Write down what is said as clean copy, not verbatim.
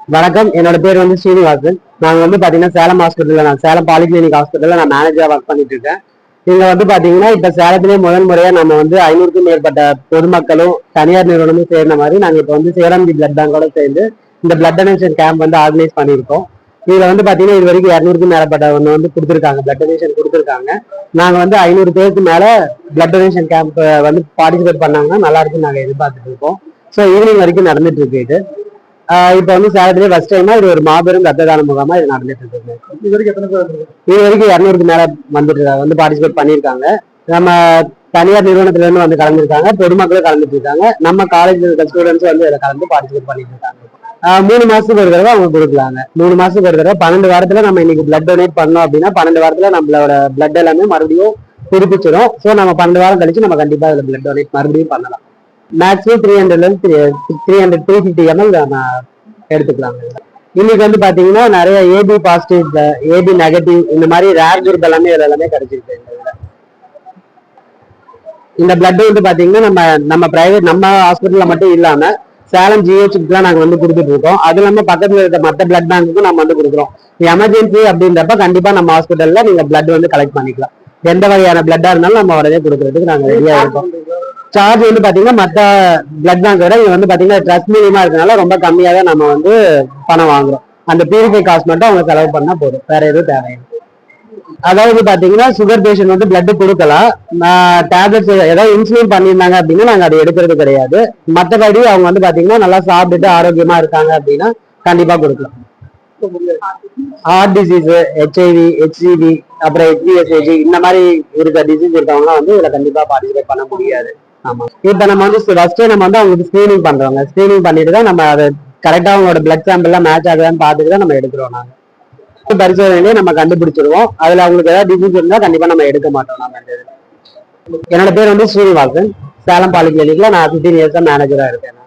வணக்கம். என்னோட பேர் வந்து ஸ்ரீனிவாசன். நாங்க வந்து பாத்தீங்கன்னா சேலம் ஹாஸ்பிட்டல்ல சேலம் பாலிகிளினிக் ஹாஸ்பிட்டல்ல நான் மேனேஜரா ஒர்க் பண்ணிட்டு இருக்கேன். இங்க வந்து பாத்தீங்கன்னா இப்ப சேலத்திலேயே முதல் முறையா நம்ம வந்து 500க்கும் மேற்பட்ட பொதுமக்களும் தனியார் நிறுவனமும் சேர்ந்த மாதிரி நாங்க இப்ப வந்து சேலம் பிளட் பேங்கோட சேர்ந்து இந்த பிளட் டொனேஷன் கேம்ப் வந்து ஆர்கனைஸ் பண்ணியிருக்கோம். இதுல வந்து பாத்தீங்கன்னா இது வரைக்கும் 200க்கும் மேற்பட்டவங்க வந்து கொடுத்துருக்காங்க, பிளட் டொனேஷன் கொடுத்துருக்காங்க. நாங்க வந்து 500 பேருக்கு மேல பிளட் டொனேஷன் கேம்ப் வந்து பார்ட்டிசிபேட் பண்ணாங்கன்னா நல்லா இருக்குன்னு நாங்க எதிர்பார்த்துட்டு இருக்கோம். ஸோ ஈவினிங் வரைக்கும் நடந்துட்டு இருக்கு இது. இப்ப வந்து சேலத்திலே ஃபர்ஸ்ட் டைமா இது ஒரு மாபெரும் ரத்த தான முகாமா இது நடந்துட்டு இருக்கு. இது வரைக்கும் 200க்கு மேல வந்து பார்ட்டிசிபேட் பண்ணியிருக்காங்க. நம்ம தனியார் நிறுவனத்துல இருந்து வந்து கலந்துருக்காங்க, பொதுமக்களும் கலந்துட்டு இருக்காங்க, நம்ம காலேஜ் ஸ்டூடெண்ட்ஸ் வந்து இதில் கலந்து பார்ட்டிசிபேட் பண்ணிட்டு இருக்காங்க. 3 மாசத்துக்கு ஒரு தடவை அவங்க கொடுக்கலாங்க. 3 மாசத்துக்கு ஒரு தடவை 12 வாரத்துல நம்ம இன்னைக்கு பிளட் டொனேட் பண்ணோம் அப்படின்னா 12 வாரத்துல நம்மளோட பிளட் எல்லாமே மறுபடியும் புதுப்பிச்சிடும். ஸோ நம்ம 12 வாரம் கழிச்சு நம்ம கண்டிப்பா இதுல பிளட் டொனேட் மறுபடியும் பண்ணலாம். மேக்ஸிமம் 300 ml நம்ம எடுத்துக்கலாங்க. இன்னைக்கு வந்து பாத்தீங்கன்னா நிறைய ஏபி பாசிட்டிவ், ஏபி நெகட்டிவ் இந்த மாதிரி ரேர் குரூப் எல்லாமே எல்லாமே கிடைச்சிருக்கு. இந்த பிளட் வந்து பாத்தீங்கன்னா நம்ம பிரைவேட் நம்ம ஹாஸ்பிட்டல்ல மட்டும் இல்லாம சேலம் ஜிஹெச்க்குலாம் நாங்க வந்து கொடுத்துட்டு இருக்கோம். அது இல்லாம பக்கத்துல இருக்க மற்ற பிளட் பேங்க்குக்கும் நம்ம வந்து கொடுக்குறோம். எமர்ஜென்சி அப்படின்றப்ப கண்டிப்பா நம்ம ஹாஸ்பிட்டல்ல நீங்க பிளட் வந்து கலெக்ட் பண்ணிக்கலாம். எந்த வகையான பிளட்டா இருந்தாலும் நம்ம உடனே கொடுக்கறதுக்கு நாங்க ரெடியா இருக்கோம். சார்ஜ் வந்து பாத்தீங்கன்னா மற்ற பிளட் பேங்க் விட இது வந்து பாத்தீங்கன்னா ட்ரஸ்ட் மூலியமா இருக்கனால ரொம்ப கம்மியா தான் நம்ம வந்து பணம் வாங்குறோம். அந்த பியூரிஃபை காஸ்ட் மட்டும் அவங்க செலவு பண்ணா போதும், வேற எதுவும் தேவையில்லை. அதாவது பாத்தீங்கன்னா சுகர் பேஷண்ட் வந்து பிளட் கொடுக்கலாம். டேப்லெட்ஸ் ஏதாவது இன்சுலின் பண்ணியிருந்தாங்க அப்படின்னா நாங்க அதை எடுக்கிறது கிடையாது. மற்றபடி அவங்க வந்து பாத்தீங்கன்னா நல்லா சாப்பிட்டுட்டு ஆரோக்கியமா இருக்காங்க அப்படின்னா கண்டிப்பா கொடுக்கலாம். ஹார்ட் டிசீஸ், ஹெச்ஐவி, ஹெச்சிவி, அப்புறம் ஹெச்பிஎஸ்ஏஜி இந்த மாதிரி இருக்க டிசீஸ் இருக்கவங்க வந்து இதுல கண்டிப்பா பார்ட்டிசிபேட் பண்ண முடியாது. ஆமா, இப்ப நம்ம வந்து ஃபர்ஸ்ட் நம்ம வந்து அவங்களுக்கு ஸ்கிரீனிங் பண்றோங்க. ஸ்கிரீனிங் பண்ணிட்டு தான் நம்ம அதை கரெக்டா அவங்களோட பிளட் சாம்பிள்லாம் மேட்ச் ஆகுதான்னு பார்த்துட்டு தான் நம்ம எடுக்கிறோம். நாங்க பரிசோதனையிலேயே நம்ம கண்டுபிடிச்சிருவோம். அதுல அவங்களுக்கு ஏதாவது டிசீஸ் இருந்தா கண்டிப்பா நம்ம எடுக்க மாட்டோம். நம்ம என்னோட பேர் வந்து ஸ்ரீனிவாசன். சேலம் பாலிகிளினிக்ல நான் 15 இயர்ஸா மேனேஜரா இருக்கேன்.